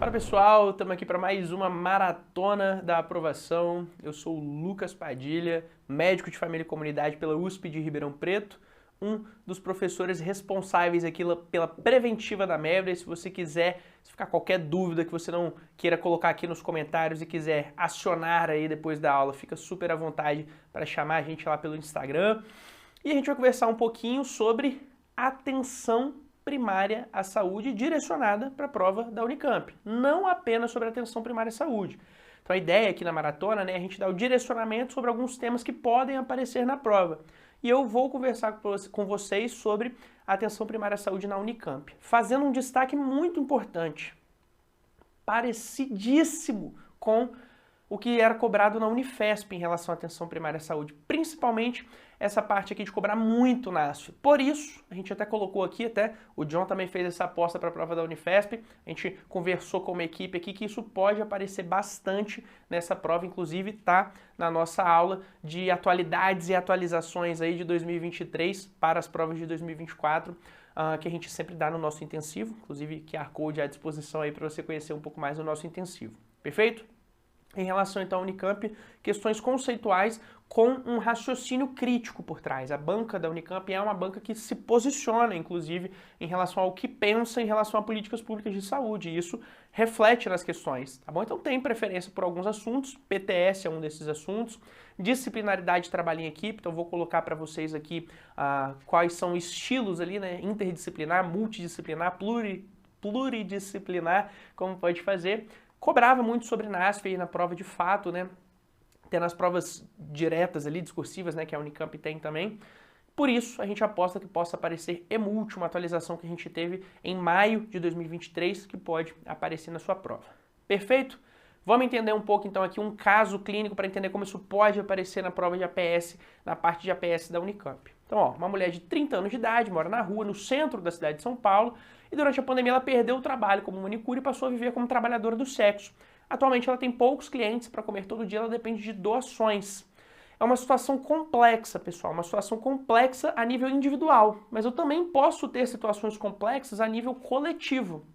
Fala pessoal, estamos aqui para mais uma maratona da aprovação. Eu sou o Lucas Padilha, médico de família e comunidade pela USP de Ribeirão Preto, um dos professores responsáveis aqui pela preventiva da MEBRA. E se você quiser, se ficar qualquer dúvida que você não queira colocar aqui nos comentários e quiser acionar aí depois da aula, fica super à vontade para chamar a gente lá pelo Instagram. E a gente vai conversar um pouquinho sobre atenção primária à saúde direcionada para a prova da Unicamp, não apenas sobre a atenção primária à saúde. Então a ideia aqui na maratona, né, é a gente dar o direcionamento sobre alguns temas que podem aparecer na prova. E eu vou conversar com vocês sobre a atenção primária à saúde na Unicamp, fazendo um destaque muito importante, parecidíssimo com o que era cobrado na Unifesp em relação à atenção primária à saúde, principalmente essa parte aqui de cobrar muito NASF. Por isso, a gente até colocou aqui, até o John também fez essa aposta para a prova da Unifesp, a gente conversou com uma equipe aqui que isso pode aparecer bastante nessa prova, inclusive tá na nossa aula de atualidades e atualizações aí de 2023 para as provas de 2024, que a gente sempre dá no nosso intensivo, inclusive QR Code à disposição aí para você conhecer um pouco mais do nosso intensivo. Perfeito? Em relação então à Unicamp, questões conceituais com um raciocínio crítico por trás. A banca da Unicamp é uma banca que se posiciona, inclusive, em relação ao que pensa em relação a políticas públicas de saúde, e isso reflete nas questões, tá bom? Então tem preferência por alguns assuntos, PTS é um desses assuntos, disciplinaridade de trabalho em equipe, então vou colocar para vocês aqui quais são estilos ali, né, interdisciplinar, multidisciplinar, pluridisciplinar, como pode fazer. Cobrava muito sobre NASF aí na prova de fato, né? Até nas provas diretas ali, discursivas, né? Que a Unicamp tem também. Por isso, a gente aposta que possa aparecer EMULT, uma atualização que a gente teve em maio de 2023, que pode aparecer na sua prova. Perfeito? Vamos entender um pouco, então, aqui um caso clínico para entender como isso pode aparecer na prova de APS, na parte de APS da Unicamp. Então, ó, uma mulher de 30 anos de idade, mora na rua, no centro da cidade de São Paulo, e durante a pandemia ela perdeu o trabalho como manicure e passou a viver como trabalhadora do sexo. Atualmente ela tem poucos clientes para comer todo dia, ela depende de doações. É uma situação complexa, pessoal, uma situação complexa a nível individual, mas eu também posso ter situações complexas a nível coletivo.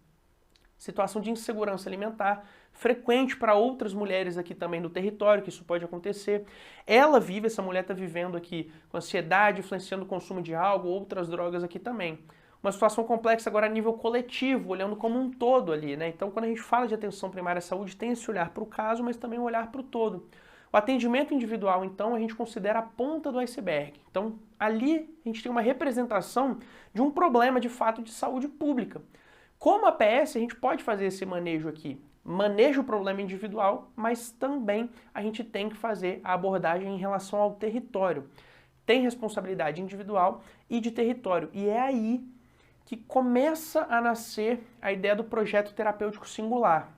Situação de insegurança alimentar, frequente para outras mulheres aqui também no território, que isso pode acontecer. Essa mulher está vivendo aqui com ansiedade, influenciando o consumo de álcool, outras drogas aqui também. Uma situação complexa agora a nível coletivo, olhando como um todo ali, né? Então, quando a gente fala de atenção primária à saúde, tem esse olhar para o caso, mas também um olhar para o todo. O atendimento individual, então, a gente considera a ponta do iceberg. Então, ali a gente tem uma representação de um problema de fato de saúde pública. Como APS, a gente pode fazer esse manejo aqui. Maneja o problema individual, mas também a gente tem que fazer a abordagem em relação ao território. Tem responsabilidade individual e de território. E é aí que começa a nascer a ideia do projeto terapêutico singular.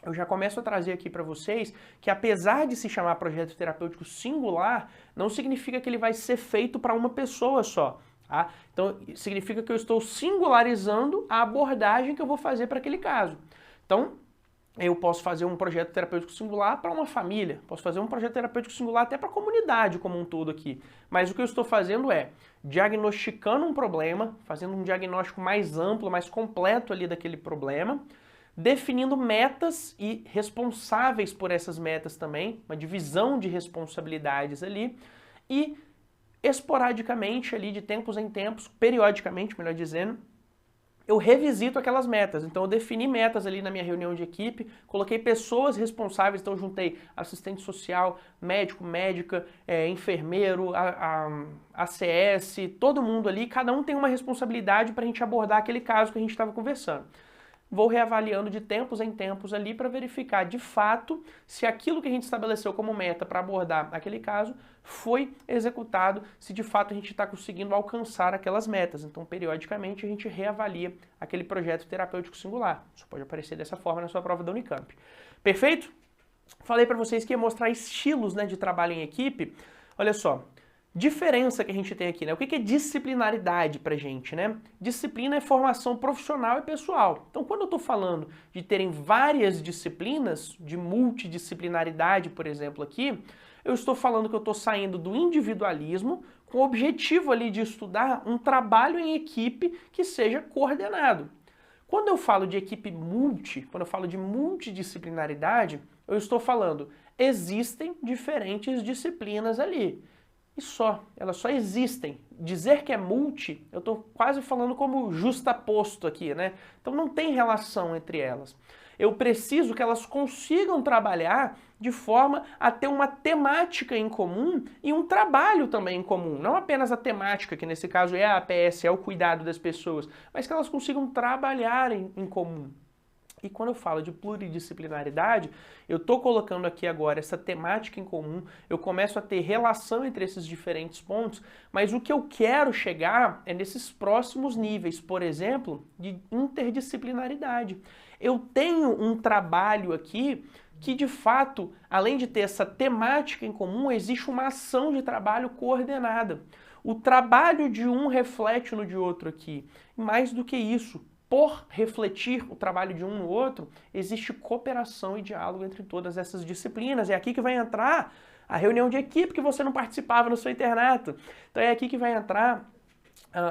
Eu já começo a trazer aqui para vocês que, apesar de se chamar projeto terapêutico singular, não significa que ele vai ser feito para uma pessoa só. Tá? Então, significa que eu estou singularizando a abordagem que eu vou fazer para aquele caso. Então, eu posso fazer um projeto terapêutico singular para uma família, posso fazer um projeto terapêutico singular até para a comunidade como um todo aqui. Mas o que eu estou fazendo é diagnosticando um problema, fazendo um diagnóstico mais amplo, mais completo ali daquele problema, definindo metas e responsáveis por essas metas também, uma divisão de responsabilidades ali, e esporadicamente ali, de tempos em tempos, periodicamente, melhor dizendo, eu revisito aquelas metas. Então eu defini metas ali na minha reunião de equipe, coloquei pessoas responsáveis, então eu juntei assistente social, médico, médica, enfermeiro, ACS, todo mundo ali, cada um tem uma responsabilidade para a gente abordar aquele caso que a gente estava conversando. Vou reavaliando de tempos em tempos ali para verificar de fato se aquilo que a gente estabeleceu como meta para abordar aquele caso foi executado, se de fato a gente está conseguindo alcançar aquelas metas. Então, periodicamente, a gente reavalia aquele projeto terapêutico singular. Isso pode aparecer dessa forma na sua prova da Unicamp. Perfeito? Falei para vocês que ia mostrar estilos, né, de trabalho em equipe. Olha só. Diferença que a gente tem aqui, né? O que é disciplinaridade pra gente, né? Disciplina é formação profissional e pessoal. Então, quando eu tô falando de terem várias disciplinas, de multidisciplinaridade, por exemplo, aqui, eu estou falando que eu tô saindo do individualismo com o objetivo ali de estudar um trabalho em equipe que seja coordenado. Quando eu falo de equipe quando eu falo de multidisciplinaridade, eu estou falando, existem diferentes disciplinas ali. E só, elas só existem. Dizer que é multi, eu estou quase falando como justaposto aqui, né? Então não tem relação entre elas. Eu preciso que elas consigam trabalhar de forma a ter uma temática em comum e um trabalho também em comum. Não apenas a temática, que nesse caso é a APS, é o cuidado das pessoas, mas que elas consigam trabalhar em comum. E quando eu falo de pluridisciplinaridade, eu estou colocando aqui agora essa temática em comum, eu começo a ter relação entre esses diferentes pontos, mas o que eu quero chegar é nesses próximos níveis, por exemplo, de interdisciplinaridade. Eu tenho um trabalho aqui que, de fato, além de ter essa temática em comum, existe uma ação de trabalho coordenada. O trabalho de um reflete no de outro aqui. Mais do que isso, por refletir o trabalho de um no outro, existe cooperação e diálogo entre todas essas disciplinas. É aqui que vai entrar a reunião de equipe que você não participava no seu internato. Então é aqui que vai entrar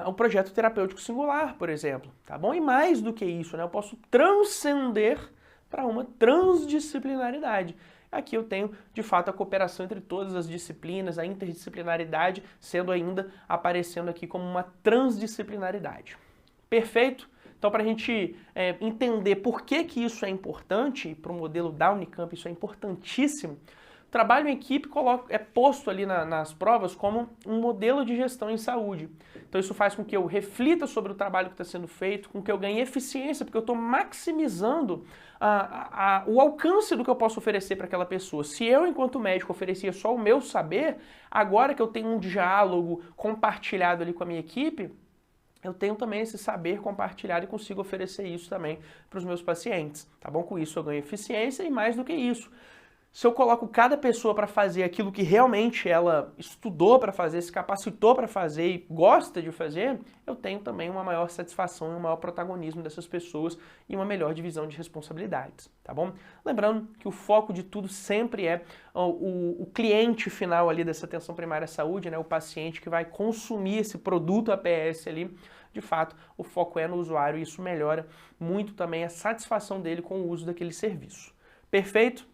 o projeto terapêutico singular, por exemplo, tá bom? E mais do que isso, né? Eu posso transcender para uma transdisciplinaridade. Aqui eu tenho, de fato, a cooperação entre todas as disciplinas, a interdisciplinaridade sendo ainda aparecendo aqui como uma transdisciplinaridade. Perfeito? Então, para a gente entender por que isso é importante, para o modelo da Unicamp isso é importantíssimo, o trabalho em equipe é posto ali nas provas como um modelo de gestão em saúde. Então isso faz com que eu reflita sobre o trabalho que está sendo feito, com que eu ganhe eficiência, porque eu estou maximizando o alcance do que eu posso oferecer para aquela pessoa. Se eu, enquanto médico, oferecia só o meu saber, agora que eu tenho um diálogo compartilhado ali com a minha equipe, eu tenho também esse saber compartilhado e consigo oferecer isso também para os meus pacientes, tá bom? Com isso eu ganho eficiência e mais do que isso. Se eu coloco cada pessoa para fazer aquilo que realmente ela estudou para fazer, se capacitou para fazer e gosta de fazer, eu tenho também uma maior satisfação e um maior protagonismo dessas pessoas e uma melhor divisão de responsabilidades, tá bom? Lembrando que o foco de tudo sempre é o cliente final ali dessa atenção primária à saúde, né? O paciente que vai consumir esse produto APS ali. De fato, o foco é no usuário e isso melhora muito também a satisfação dele com o uso daquele serviço. Perfeito?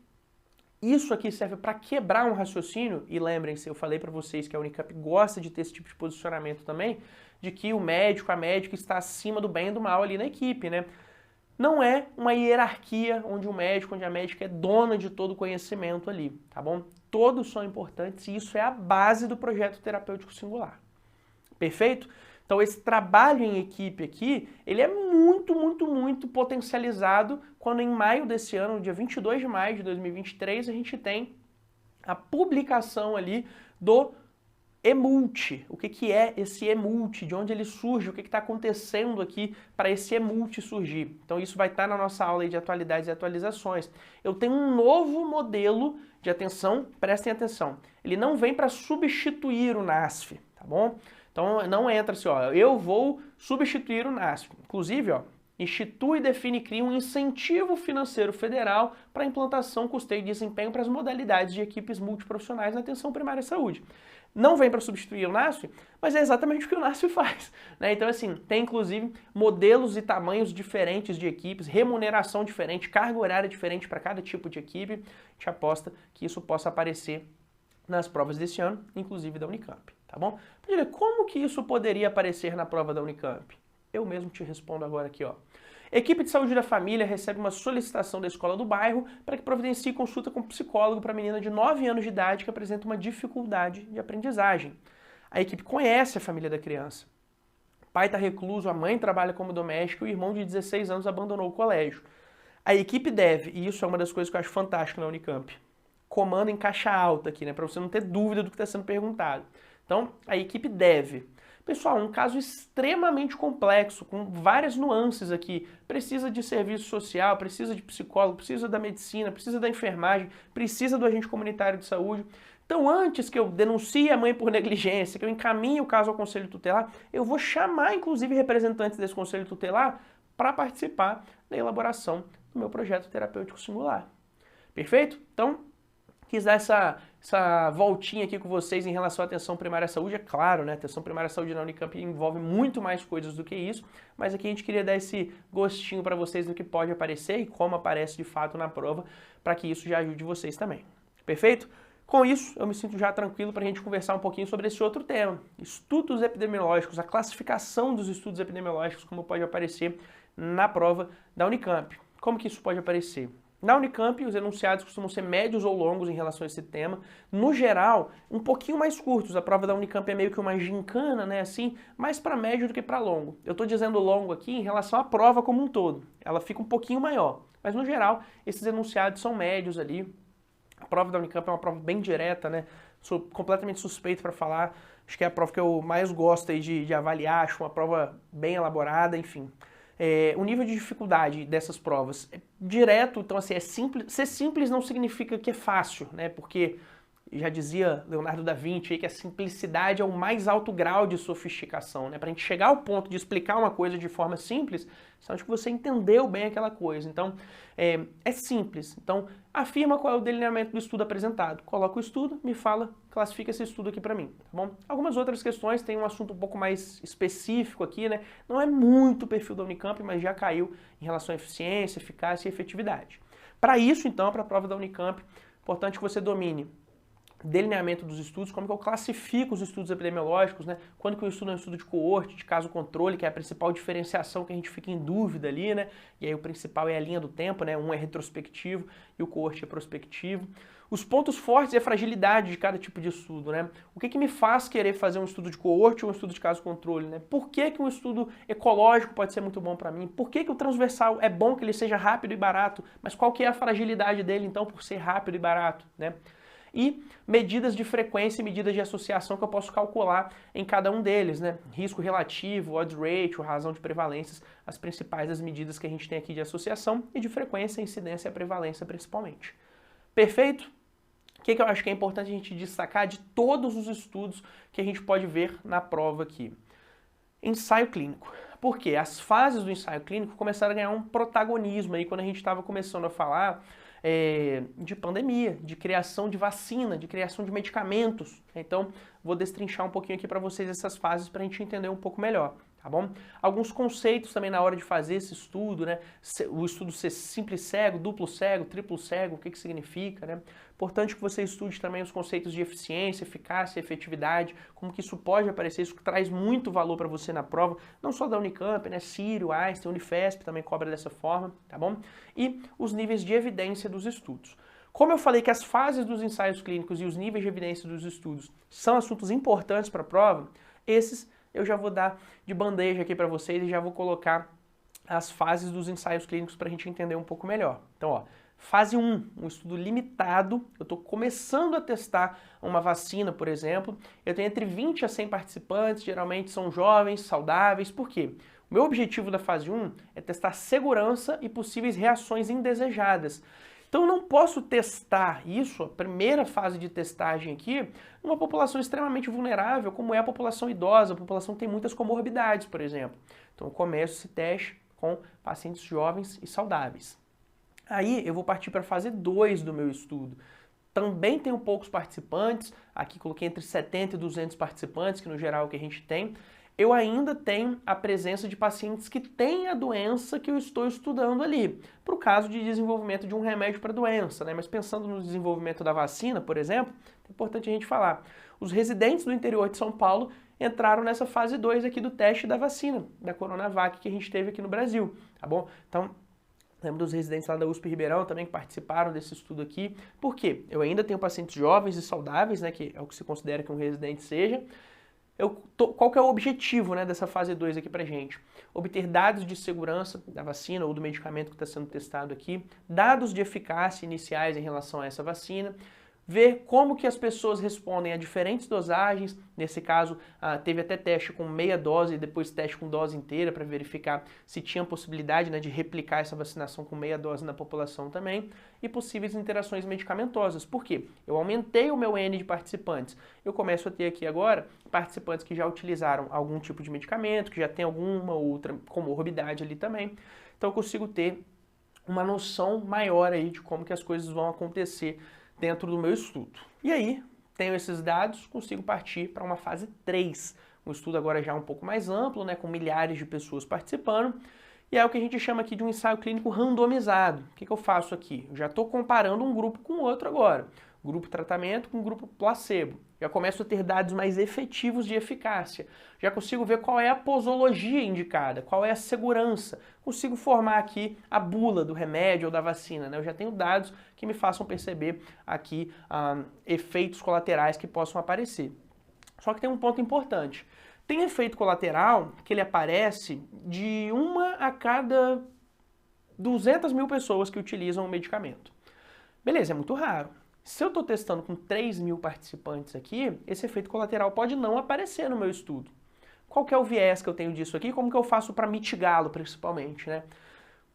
Isso aqui serve para quebrar um raciocínio, e lembrem-se, eu falei para vocês que a Unicamp gosta de ter esse tipo de posicionamento também, de que o médico, a médica está acima do bem e do mal ali na equipe, né? Não é uma hierarquia onde o médico, onde a médica é dona de todo o conhecimento ali, tá bom? Todos são importantes e isso é a base do projeto terapêutico singular. Perfeito? Então esse trabalho em equipe aqui, ele é muito potencializado quando em maio desse ano, no dia 22 de maio de 2023, a gente tem a publicação ali do eMulti. O que é esse eMulti? De onde ele surge? O que está acontecendo aqui para esse eMulti surgir? Então isso vai estar na nossa aula de atualidades e atualizações. Eu tenho um novo modelo de atenção, prestem atenção. Ele não vem para substituir o NASF, tá bom? Então não entra assim, ó, eu vou substituir o NASF. Inclusive, ó, institui, define e cria um incentivo financeiro federal para a implantação, custeio e desempenho para as modalidades de equipes multiprofissionais na atenção primária à saúde. Não vem para substituir o NASF, mas é exatamente o que o NASF faz, né? Então, assim, tem inclusive modelos e tamanhos diferentes de equipes, remuneração diferente, carga horária diferente para cada tipo de equipe. A gente aposta que isso possa aparecer nas provas desse ano, inclusive da Unicamp, tá bom? Como que isso poderia aparecer na prova da Unicamp? Eu mesmo te respondo agora aqui, ó. Equipe de saúde da família recebe uma solicitação da escola do bairro para que providencie consulta com psicólogo para menina de 9 anos de idade que apresenta uma dificuldade de aprendizagem. A equipe conhece a família da criança. O pai está recluso, a mãe trabalha como doméstica e o irmão de 16 anos abandonou o colégio. A equipe deve, e isso é uma das coisas que eu acho fantástico na Unicamp, comando em caixa alta aqui, né, para você não ter dúvida do que está sendo perguntado. Então, a equipe deve. Pessoal, um caso extremamente complexo, com várias nuances aqui. Precisa de serviço social, precisa de psicólogo, precisa da medicina, precisa da enfermagem, precisa do agente comunitário de saúde. Então, antes que eu denuncie a mãe por negligência, que eu encaminhe o caso ao Conselho Tutelar, eu vou chamar, inclusive, representantes desse Conselho Tutelar para participar da elaboração do meu projeto terapêutico singular. Perfeito? Então, quis dar essa voltinha aqui com vocês em relação à atenção primária à saúde. É claro, né? Atenção primária à saúde na Unicamp envolve muito mais coisas do que isso, mas aqui a gente queria dar esse gostinho para vocês do que pode aparecer e como aparece de fato na prova, para que isso já ajude vocês também. Perfeito? Com isso, eu me sinto já tranquilo para a gente conversar um pouquinho sobre esse outro tema. Estudos epidemiológicos, a classificação dos estudos epidemiológicos, como pode aparecer na prova da Unicamp. Como que isso pode aparecer? Na Unicamp, os enunciados costumam ser médios ou longos em relação a esse tema. No geral, um pouquinho mais curtos. A prova da Unicamp é meio que uma gincana, né, assim, mais para médio do que para longo. Eu estou dizendo longo aqui em relação à prova como um todo. Ela fica um pouquinho maior. Mas, no geral, esses enunciados são médios ali. A prova da Unicamp é uma prova bem direta, né? Sou completamente suspeito para falar. Acho que é a prova que eu mais gosto aí de avaliar. Acho uma prova bem elaborada, enfim. O nível de dificuldade dessas provas é direto, então assim, é simples. Ser simples não significa que é fácil, né? Porque já dizia Leonardo da Vinci aí que a simplicidade é o mais alto grau de sofisticação, né? Para a gente chegar ao ponto de explicar uma coisa de forma simples, acho que você entendeu bem aquela coisa. Então, é simples. Então, afirma qual é o delineamento do estudo apresentado. Coloca o estudo, me fala, classifica esse estudo aqui para mim, tá bom? Algumas outras questões, tem um assunto um pouco mais específico aqui, né? Não é muito o perfil da Unicamp, mas já caiu em relação à eficiência, eficácia e efetividade. Para isso, então, para a prova da Unicamp, importante que você domine delineamento dos estudos, como que eu classifico os estudos epidemiológicos, né? Quando que o estudo é um estudo de coorte, de caso controle, que é a principal diferenciação que a gente fica em dúvida ali, né? E aí o principal é a linha do tempo, né? Um é retrospectivo e o coorte é prospectivo. Os pontos fortes e a fragilidade de cada tipo de estudo, né? O que me faz querer fazer um estudo de coorte ou um estudo de caso controle, né? Por que um estudo ecológico pode ser muito bom para mim? Por que o transversal é bom que ele seja rápido e barato? Mas qual que é a fragilidade dele, então, por ser rápido e barato, né? E medidas de frequência e medidas de associação que eu posso calcular em cada um deles, né? Risco relativo, odds ratio, razão de prevalências, as principais das medidas que a gente tem aqui de associação e de frequência, incidência e prevalência principalmente. Perfeito? O que eu acho que é importante a gente destacar de todos os estudos que a gente pode ver na prova aqui? Ensaio clínico. Porque as fases do ensaio clínico começaram a ganhar um protagonismo aí quando a gente estava começando a falar de pandemia, de criação de vacina, de criação de medicamentos. Então, vou destrinchar um pouquinho aqui para vocês essas fases para a gente entender um pouco melhor, tá bom? Alguns conceitos também na hora de fazer esse estudo, né? O estudo ser simples cego, duplo cego, triplo cego, o que significa, né? Importante que você estude também os conceitos de eficiência, eficácia, efetividade, como que isso pode aparecer, isso traz muito valor para você na prova, não só da Unicamp, né? Sírio, Einstein, Unifesp também cobra dessa forma, tá bom? E os níveis de evidência dos estudos. Como eu falei que as fases dos ensaios clínicos e os níveis de evidência dos estudos são assuntos importantes para a prova, esses eu já vou dar de bandeja aqui para vocês e já vou colocar as fases dos ensaios clínicos para a gente entender um pouco melhor. Então, ó, fase 1, um estudo limitado, eu estou começando a testar uma vacina, por exemplo, eu tenho entre 20 a 100 participantes, geralmente são jovens, saudáveis, por quê? O meu objetivo da fase 1 é testar segurança e possíveis reações indesejadas. Então eu não posso testar isso, a primeira fase de testagem aqui, numa população extremamente vulnerável, como é a população idosa, a população que tem muitas comorbidades, por exemplo. Então eu começo esse teste com pacientes jovens e saudáveis. Aí eu vou partir para a fase 2 do meu estudo. Também tenho poucos participantes, aqui coloquei entre 70 e 200 participantes, que no geral é o que a gente tem. Eu ainda tenho a presença de pacientes que têm a doença que eu estou estudando ali, para o caso de desenvolvimento de um remédio para a doença, né? Mas pensando no desenvolvimento da vacina, por exemplo, é importante a gente falar. Os residentes do interior de São Paulo entraram nessa fase 2 aqui do teste da vacina, da Coronavac, que a gente teve aqui no Brasil, tá bom? Então, lembro dos residentes lá da USP Ribeirão também que participaram desse estudo aqui. Por quê? Eu ainda tenho pacientes jovens e saudáveis, né, que é o que se considera que um residente seja. Qual que é o objetivo, né, dessa fase 2 aqui pra gente? Obter dados de segurança da vacina ou do medicamento que está sendo testado aqui, dados de eficácia iniciais em relação a essa vacina, ver como que as pessoas respondem a diferentes dosagens, nesse caso teve até teste com meia dose e depois teste com dose inteira para verificar se tinha possibilidade, né, de replicar essa vacinação com meia dose na população também, e possíveis interações medicamentosas. Por quê? Eu aumentei o meu N de participantes, eu começo a ter aqui agora participantes que já utilizaram algum tipo de medicamento, que já tem alguma outra comorbidade ali também, então eu consigo ter uma noção maior aí de como que as coisas vão acontecer dentro do meu estudo. E aí, tenho esses dados, consigo partir para uma fase 3, um estudo agora já um pouco mais amplo, né, com milhares de pessoas participando, e é o que a gente chama aqui de um ensaio clínico randomizado. O que eu faço aqui? Eu já estou comparando um grupo com o outro agora, grupo tratamento com grupo placebo. Já começo a ter dados mais efetivos de eficácia. Já consigo ver qual é a posologia indicada, qual é a segurança. Consigo formar aqui a bula do remédio ou da vacina, né? Eu já tenho dados que me façam perceber aqui efeitos colaterais que possam aparecer. Só que tem um ponto importante. Tem efeito colateral que ele aparece de 1 a cada 200 mil pessoas que utilizam o medicamento. Beleza, é muito raro. Se eu estou testando com 3 mil participantes aqui, esse efeito colateral pode não aparecer no meu estudo. Qual que é o viés que eu tenho disso aqui? Como que eu faço para mitigá-lo, principalmente, né?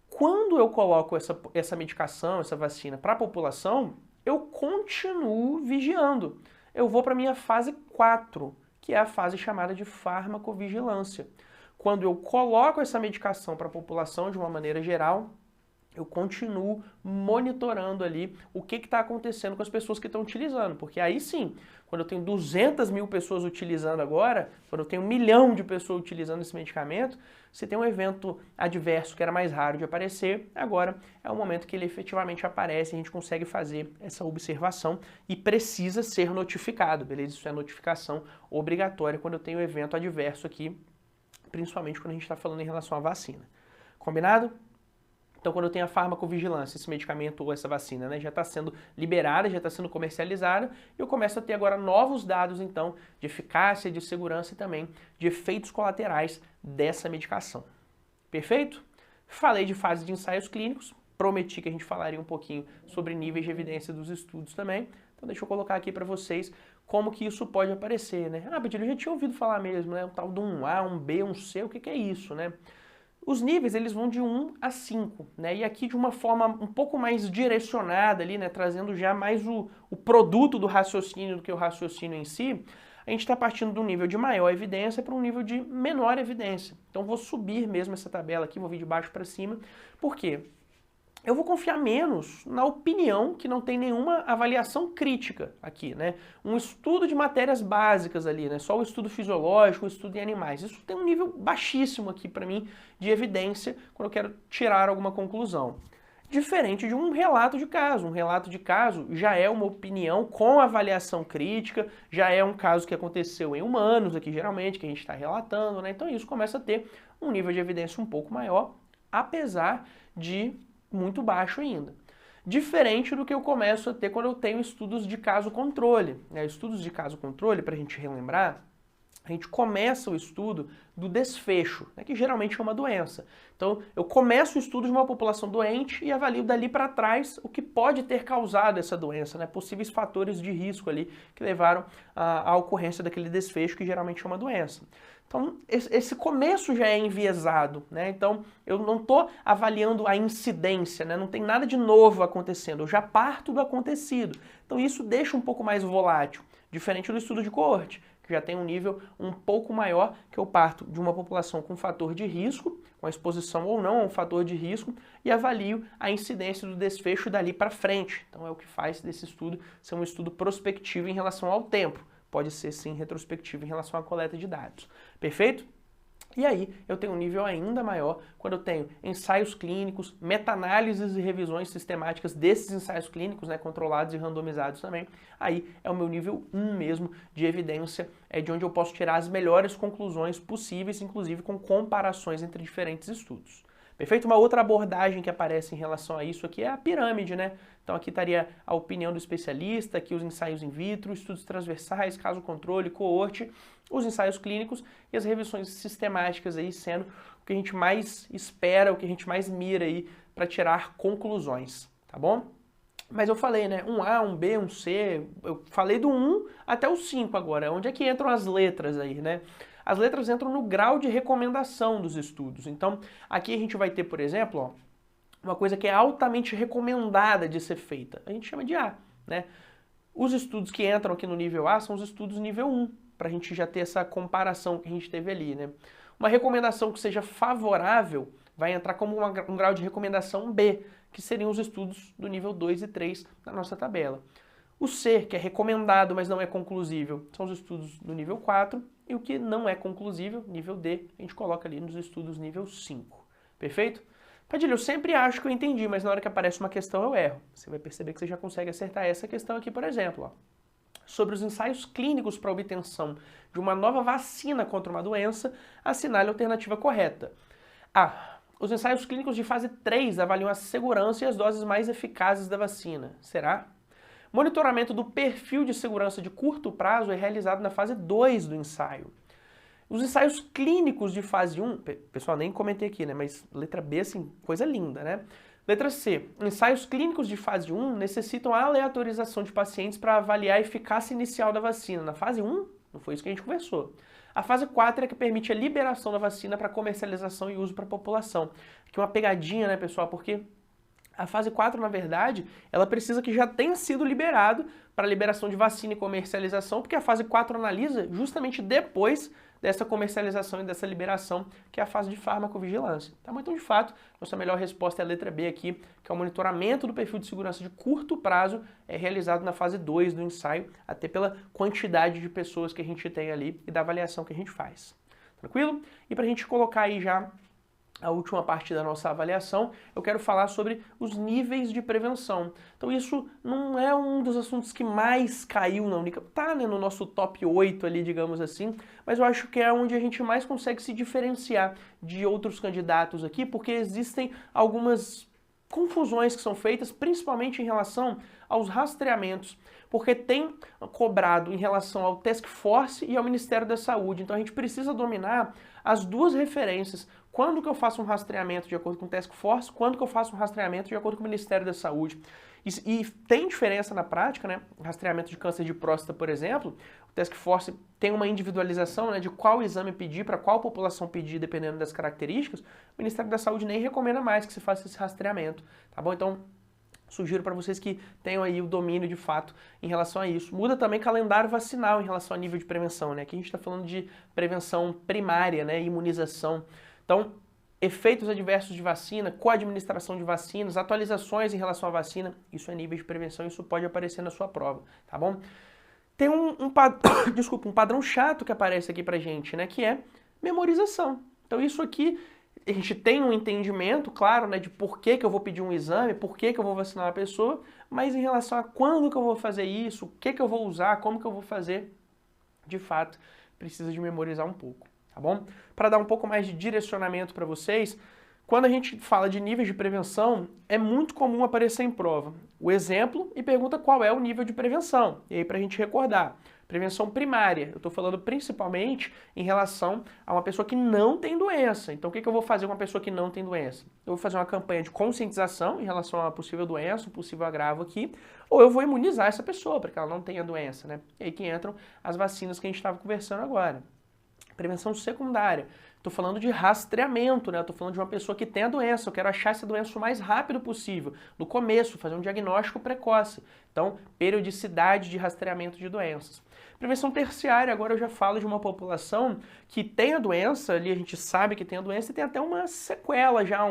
Quando eu coloco essa medicação, essa vacina para a população, eu continuo vigiando. Eu vou para a minha fase 4, que é a fase chamada de farmacovigilância. Quando eu coloco essa medicação para a população de uma maneira geral, eu continuo monitorando ali o que está acontecendo com as pessoas que estão utilizando. Porque aí sim, quando eu tenho 200 mil pessoas utilizando agora, quando eu tenho 1 milhão de pessoas utilizando esse medicamento, se tem um evento adverso que era mais raro de aparecer, agora é o momento que ele efetivamente aparece, a gente consegue fazer essa observação e precisa ser notificado, beleza? Isso é notificação obrigatória quando eu tenho evento adverso aqui, principalmente quando a gente está falando em relação à vacina. Combinado? Então, quando eu tenho a farmacovigilância, esse medicamento ou essa vacina, né, já está sendo liberada, já está sendo comercializada, e eu começo a ter agora novos dados, então, de eficácia, de segurança e também de efeitos colaterais dessa medicação. Perfeito? Falei de fase de ensaios clínicos, prometi que a gente falaria um pouquinho sobre níveis de evidência dos estudos também, então deixa eu colocar aqui para vocês como que isso pode aparecer, né? Ah, Betílio, eu já tinha ouvido falar mesmo, né? O tal do 1A, 1B, 1C, o que é isso, né? Os níveis, eles vão de 1 a 5, né? E aqui de uma forma um pouco mais direcionada ali, né? Trazendo já mais o produto do raciocínio do que o raciocínio em si, a gente está partindo do nível de maior evidência para um nível de menor evidência. Então vou subir mesmo essa tabela aqui, vou vir de baixo para cima. Por quê? Eu vou confiar menos na opinião, que não tem nenhuma avaliação crítica aqui, né? Um estudo de matérias básicas ali, né? Só o estudo fisiológico, o estudo em animais. Isso tem um nível baixíssimo aqui para mim de evidência quando eu quero tirar alguma conclusão. Diferente de um relato de caso. Um relato de caso já é uma opinião com avaliação crítica, já é um caso que aconteceu em humanos aqui geralmente, que a gente está relatando, né? Então isso começa a ter um nível de evidência um pouco maior, apesar de muito baixo ainda. Diferente do que eu começo a ter quando eu tenho estudos de caso-controle. Estudos de caso-controle, para a gente relembrar, a gente começa o estudo do desfecho, né, que geralmente é uma doença. Então, eu começo o estudo de uma população doente e avalio dali para trás o que pode ter causado essa doença, né, possíveis fatores de risco ali que levaram à ocorrência daquele desfecho, que geralmente é uma doença. Então, esse começo já é enviesado, né? Então, eu não estou avaliando a incidência, né? Não tem nada de novo acontecendo, eu já parto do acontecido. Então, isso deixa um pouco mais volátil, diferente do estudo de coorte, que já tem um nível um pouco maior, que eu parto de uma população com fator de risco, com a exposição ou não a um fator de risco, e avalio a incidência do desfecho dali para frente. Então, é o que faz desse estudo ser um estudo prospectivo em relação ao tempo. Pode ser, sim, retrospectivo em relação à coleta de dados. Perfeito? E aí, eu tenho um nível ainda maior quando eu tenho ensaios clínicos, meta-análises e revisões sistemáticas desses ensaios clínicos, né, controlados e randomizados também. Aí é o meu nível 1 mesmo de evidência, é de onde eu posso tirar as melhores conclusões possíveis, inclusive com comparações entre diferentes estudos. Perfeito? Uma outra abordagem que aparece em relação a isso aqui é a pirâmide, né? Então aqui estaria a opinião do especialista, aqui os ensaios in vitro, estudos transversais, caso controle, coorte, os ensaios clínicos e as revisões sistemáticas aí sendo o que a gente mais espera, o que a gente mais mira aí para tirar conclusões, tá bom? Mas eu falei, né? 1A, 1B, 1C, eu falei do 1 até o 5 agora, onde é que entram as letras aí, né? As letras entram no grau de recomendação dos estudos. Então, aqui a gente vai ter, por exemplo, ó, uma coisa que é altamente recomendada de ser feita. A gente chama de A, né? Os estudos que entram aqui no nível A são os estudos nível 1, para a gente já ter essa comparação que a gente teve ali, né? Uma recomendação que seja favorável vai entrar como um grau de recomendação B, que seriam os estudos do nível 2 e 3 na nossa tabela. O C, que é recomendado, mas não é conclusível, são os estudos do nível 4, e o que não é conclusível, nível D, a gente coloca ali nos estudos nível 5. Perfeito? Padilha, eu sempre acho que eu entendi, mas na hora que aparece uma questão eu erro. Você vai perceber que você já consegue acertar essa questão aqui, por exemplo, ó. Sobre os ensaios clínicos para obtenção de uma nova vacina contra uma doença, assinale a alternativa correta. A. Os ensaios clínicos de fase 3 avaliam a segurança e as doses mais eficazes da vacina. Será? Monitoramento do perfil de segurança de curto prazo é realizado na fase 2 do ensaio. Os ensaios clínicos de fase 1, pessoal, nem comentei aqui, né, mas letra B, assim, coisa linda, né? Letra C, ensaios clínicos de fase 1 necessitam a aleatorização de pacientes para avaliar a eficácia inicial da vacina. Na fase 1, não foi isso que a gente conversou. A fase 4 é que permite a liberação da vacina para comercialização e uso para a população. Aqui uma pegadinha, né, pessoal, porque a fase 4, na verdade, ela precisa que já tenha sido liberado para liberação de vacina e comercialização, porque a fase 4 analisa justamente depois dessa comercialização e dessa liberação, que é a fase de farmacovigilância. Tá? Então, de fato, nossa melhor resposta é a letra B aqui, que é o monitoramento do perfil de segurança de curto prazo, é realizado na fase 2 do ensaio, até pela quantidade de pessoas que a gente tem ali e da avaliação que a gente faz. Tranquilo? E para a gente colocar aí já a última parte da nossa avaliação, eu quero falar sobre os níveis de prevenção. Então isso não é um dos assuntos que mais caiu na Unicamp, tá, né, no nosso top 8 ali, digamos assim, mas eu acho que é onde a gente mais consegue se diferenciar de outros candidatos aqui, porque existem algumas confusões que são feitas, principalmente em relação aos rastreamentos, porque tem cobrado em relação ao Task Force e ao Ministério da Saúde. Então a gente precisa dominar as duas referências. Quando que eu faço um rastreamento de acordo com o Task Force, quando que eu faço um rastreamento de acordo com o Ministério da Saúde. E tem diferença na prática, né? Rastreamento de câncer de próstata, por exemplo, o Task Force tem uma individualização, né, de qual exame pedir, para qual população pedir, dependendo das características. O Ministério da Saúde nem recomenda mais que se faça esse rastreamento, tá bom? Então, sugiro para vocês que tenham aí o domínio de fato em relação a isso. Muda também calendário vacinal em relação ao nível de prevenção, né? Aqui a gente está falando de prevenção primária, né? Imunização. Então, efeitos adversos de vacina, coadministração de vacinas, atualizações em relação à vacina, isso é nível de prevenção, isso pode aparecer na sua prova, tá bom? Tem um padrão chato que aparece aqui pra gente, né? Que é memorização. Então isso aqui, a gente tem um entendimento, claro, né, de por que eu vou pedir um exame, por que eu vou vacinar uma pessoa, mas em relação a quando que eu vou fazer isso, o que eu vou usar, como que eu vou fazer, de fato, precisa de memorizar um pouco, tá bom? Para dar um pouco mais de direcionamento para vocês, quando a gente fala de níveis de prevenção, é muito comum aparecer em prova o exemplo e pergunta qual é o nível de prevenção. E aí para a gente recordar, prevenção primária, eu estou falando principalmente em relação a uma pessoa que não tem doença. Então o que eu vou fazer com uma pessoa que não tem doença? Eu vou fazer uma campanha de conscientização em relação a uma possível doença, um possível agravo aqui, ou eu vou imunizar essa pessoa para que ela não tenha doença, né? E aí que entram as vacinas que a gente estava conversando agora. Prevenção secundária. Estou falando de rastreamento, né? Estou falando de uma pessoa que tem a doença. Eu quero achar essa doença o mais rápido possível, no começo, fazer um diagnóstico precoce. Então, periodicidade de rastreamento de doenças. Prevenção terciária, agora eu já falo de uma população que tem a doença, ali a gente sabe que tem a doença e tem até uma sequela já,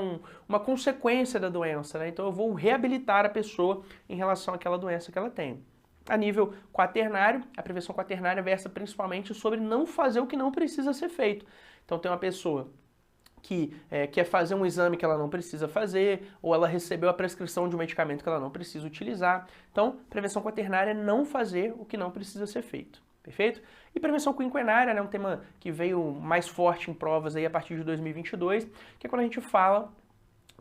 uma consequência da doença, né? Então eu vou reabilitar a pessoa em relação àquela doença que ela tem. A nível quaternário, a prevenção quaternária versa principalmente sobre não fazer o que não precisa ser feito. Então tem uma pessoa que quer fazer um exame que ela não precisa fazer, ou ela recebeu a prescrição de um medicamento que ela não precisa utilizar. Então, prevenção quaternária é não fazer o que não precisa ser feito. Perfeito? E prevenção quinquenária, né, um tema que veio mais forte em provas aí a partir de 2022, que é quando a gente fala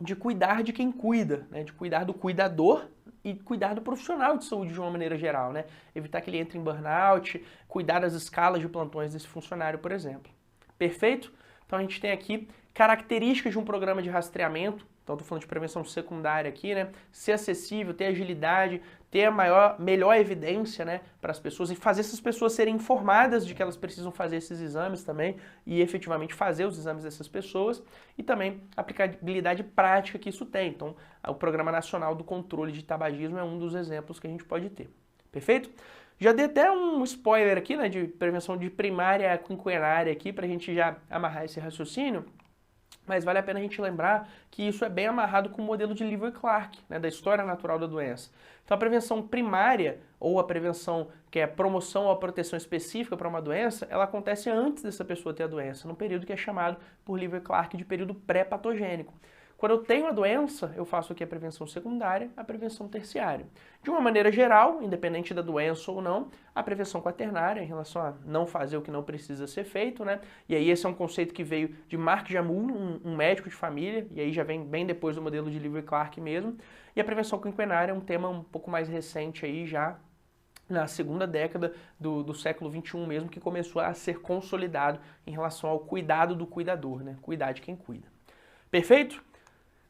de cuidar de quem cuida, né, de cuidar do cuidador e cuidar do profissional de saúde de uma maneira geral, né? Evitar que ele entre em burnout, cuidar das escalas de plantões desse funcionário, por exemplo. Perfeito? Então a gente tem aqui características de um programa de rastreamento. Então estou falando de prevenção secundária aqui, né? Ser acessível, ter agilidade, ter a melhor evidência, né, para as pessoas e fazer essas pessoas serem informadas de que elas precisam fazer esses exames também e efetivamente fazer os exames dessas pessoas e também a aplicabilidade prática que isso tem. Então o Programa Nacional do Controle de Tabagismo é um dos exemplos que a gente pode ter. Perfeito? Já dei até um spoiler aqui, né, de prevenção de primária a quinquenária aqui, para a gente já amarrar esse raciocínio. mas vale a pena a gente lembrar que isso é bem amarrado com o modelo de Lewis-Clark, né, da história natural da doença. Então a prevenção primária, ou a prevenção que é a promoção ou a proteção específica para uma doença, ela acontece antes dessa pessoa ter a doença, num período que é chamado por Lewis-Clark de período pré-patogênico. Quando eu tenho a doença, eu faço aqui a prevenção secundária, a prevenção terciária. De uma maneira geral, independente da doença ou não, a prevenção quaternária, em relação a não fazer o que não precisa ser feito, né? E aí esse é um conceito que veio de Mark Jamul, um médico de família, e aí já vem bem depois do modelo de Lewis-Clark mesmo. E a prevenção quinquenária é um tema um pouco mais recente aí, já na segunda década do século XXI mesmo, que começou a ser consolidado em relação ao cuidado do cuidador, né? Cuidar de quem cuida. Perfeito?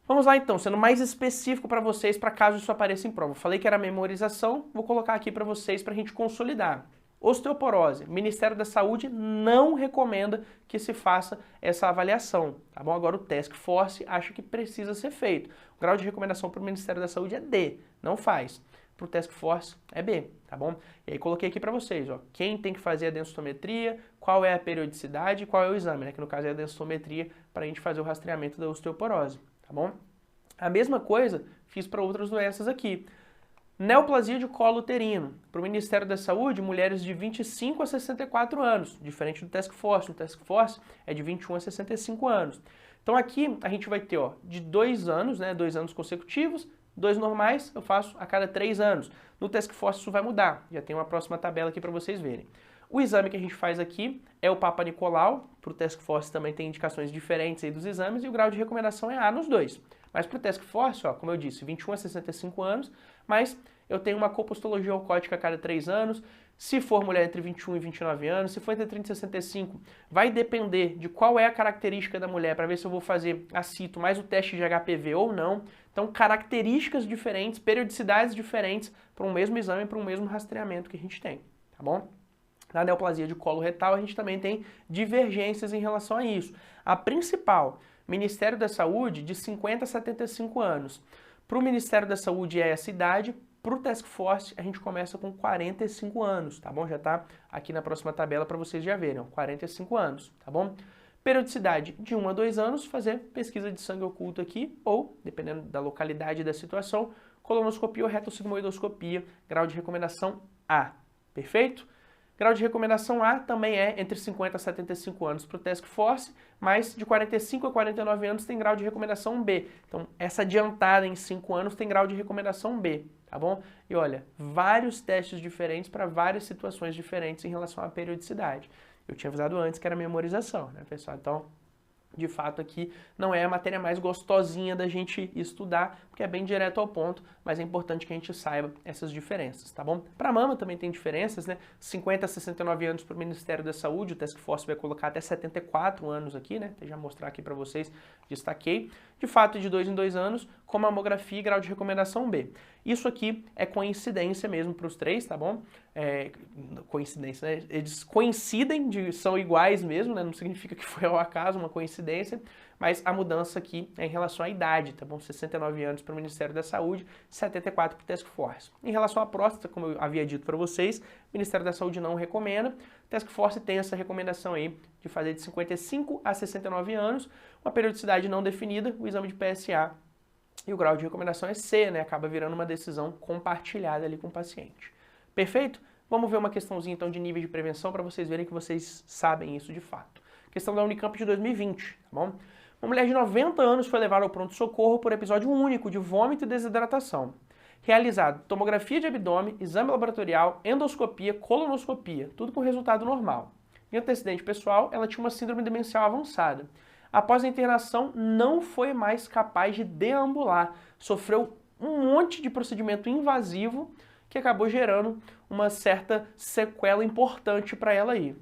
Vamos lá então, sendo mais específico para vocês, para caso isso apareça em prova. Falei que era memorização, vou colocar aqui para vocês para a gente consolidar. Osteoporose, o Ministério da Saúde não recomenda que se faça essa avaliação, tá bom? Agora o Task Force acha que precisa ser feito. O grau de recomendação para o Ministério da Saúde é D, não faz. Para o Task Force é B, tá bom? E aí coloquei aqui para vocês, ó, quem tem que fazer a densitometria, qual é a periodicidade e qual é o exame, né? Que no caso é a densitometria para a gente fazer o rastreamento da osteoporose. Tá bom? A mesma coisa fiz para outras doenças aqui. Neoplasia de colo uterino. Para o Ministério da Saúde, mulheres de 25 a 64 anos, diferente do Task Force. O Task Force é de 21 a 65 anos. Então aqui a gente vai ter, ó, de 2 anos, né, 2 anos consecutivos, 2 normais eu faço a cada 3 anos. No Task Force isso vai mudar. Já tem uma próxima tabela aqui para vocês verem. O exame que a gente faz aqui é o Papa Nicolau. Para o Task Force também tem indicações diferentes aí dos exames e o grau de recomendação é A nos dois. Mas para o Task Force, ó, como eu disse, 21 a 65 anos, mas eu tenho uma colpostologia alcoótica a cada 3 anos. Se for mulher entre 21 e 29 anos, se for entre 30 e 65, vai depender de qual é a característica da mulher para ver se eu vou fazer a cito mais o teste de HPV ou não. Então, características diferentes, periodicidades diferentes para um mesmo exame, para um mesmo rastreamento que a gente tem, tá bom? Na neoplasia de colo retal, a gente também tem divergências em relação a isso. A principal, Ministério da Saúde, de 50 a 75 anos. Para o Ministério da Saúde é essa idade, para o Task Force a gente começa com 45 anos, tá bom? Já está aqui na próxima tabela para vocês já verem, ó, 45 anos, tá bom? Periodicidade de 1 a 2 anos, fazer pesquisa de sangue oculto aqui, ou, dependendo da localidade e da situação, colonoscopia ou retossigmoidoscopia, grau de recomendação A. Perfeito? Grau de recomendação A também é entre 50 a 75 anos para o Task Force, mas de 45 a 49 anos tem grau de recomendação B. Então, essa adiantada em 5 anos tem grau de recomendação B, tá bom? E olha, vários testes diferentes para várias situações diferentes em relação à periodicidade. Eu tinha avisado antes que era memorização, né, pessoal? Então, de fato aqui não é a matéria mais gostosinha da gente estudar, porque é bem direto ao ponto, mas é importante que a gente saiba essas diferenças, tá bom? Para mama também tem diferenças, né? 50 a 69 anos para o Ministério da Saúde, o Task Force vai colocar até 74 anos aqui, né? Vou já mostrar aqui para vocês, destaquei. De fato, de 2 em 2 anos, com mamografia e grau de recomendação B. Isso aqui é coincidência mesmo para os três, tá bom? Coincidência, né? Eles coincidem, são iguais mesmo, né? Não significa que foi ao acaso, uma coincidência, mas a mudança aqui é em relação à idade, tá bom? 69 anos para o Ministério da Saúde, 74 para o Task Force. Em relação à próstata, como eu havia dito para vocês, o Ministério da Saúde não recomenda, o Task Force tem essa recomendação aí de fazer de 55 a 69 anos, uma periodicidade não definida, o exame de PSA, e o grau de recomendação é C, né? Acaba virando uma decisão compartilhada ali com o paciente. Perfeito? Vamos ver uma questãozinha então de nível de prevenção para vocês verem que vocês sabem isso de fato. Questão da Unicamp de 2020, tá bom? Uma mulher de 90 anos foi levada ao pronto-socorro por episódio único de vômito e desidratação. Realizado tomografia de abdômen, exame laboratorial, endoscopia, colonoscopia, tudo com resultado normal. Em antecedente pessoal, ela tinha uma síndrome demencial avançada. Após a internação, não foi mais capaz de deambular. Sofreu um monte de procedimento invasivo que acabou gerando uma certa sequela importante para ela aí.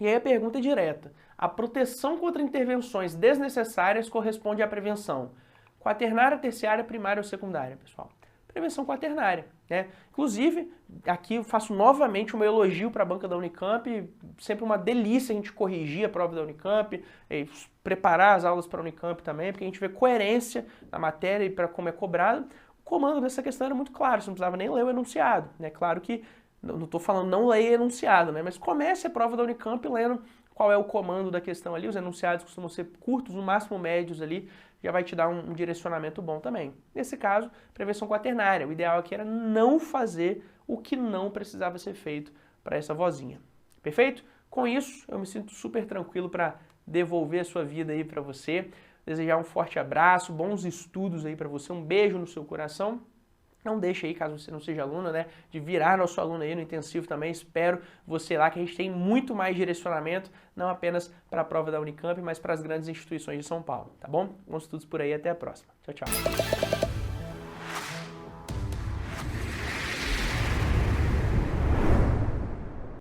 E aí a pergunta é direta. A proteção contra intervenções desnecessárias corresponde à prevenção quaternária, terciária, primária ou secundária, pessoal? Prevenção quaternária, né? Inclusive, aqui eu faço novamente um elogio para a banca da Unicamp, sempre uma delícia a gente corrigir a prova da Unicamp, preparar as aulas para a Unicamp também, porque a gente vê coerência na matéria e para como é cobrado. O comando dessa questão era muito claro, você não precisava nem ler o enunciado, né? Claro que, não estou falando não leia enunciado, né? Mas comece a prova da Unicamp lendo qual é o comando da questão ali. Os enunciados costumam ser curtos, no máximo médios ali, já vai te dar um direcionamento bom também. Nesse caso, prevenção quaternária. O ideal aqui era não fazer o que não precisava ser feito para essa vozinha. Perfeito? Com isso, eu me sinto super tranquilo para devolver a sua vida aí para você. Desejar um forte abraço, bons estudos aí para você, um beijo no seu coração. Não deixe aí, caso você não seja aluno, né, de virar nosso aluno aí no intensivo também. Espero você lá, que a gente tem muito mais direcionamento, não apenas para a prova da Unicamp, mas para as grandes instituições de São Paulo, tá bom? Bons estudos por aí, até a próxima. Tchau, tchau.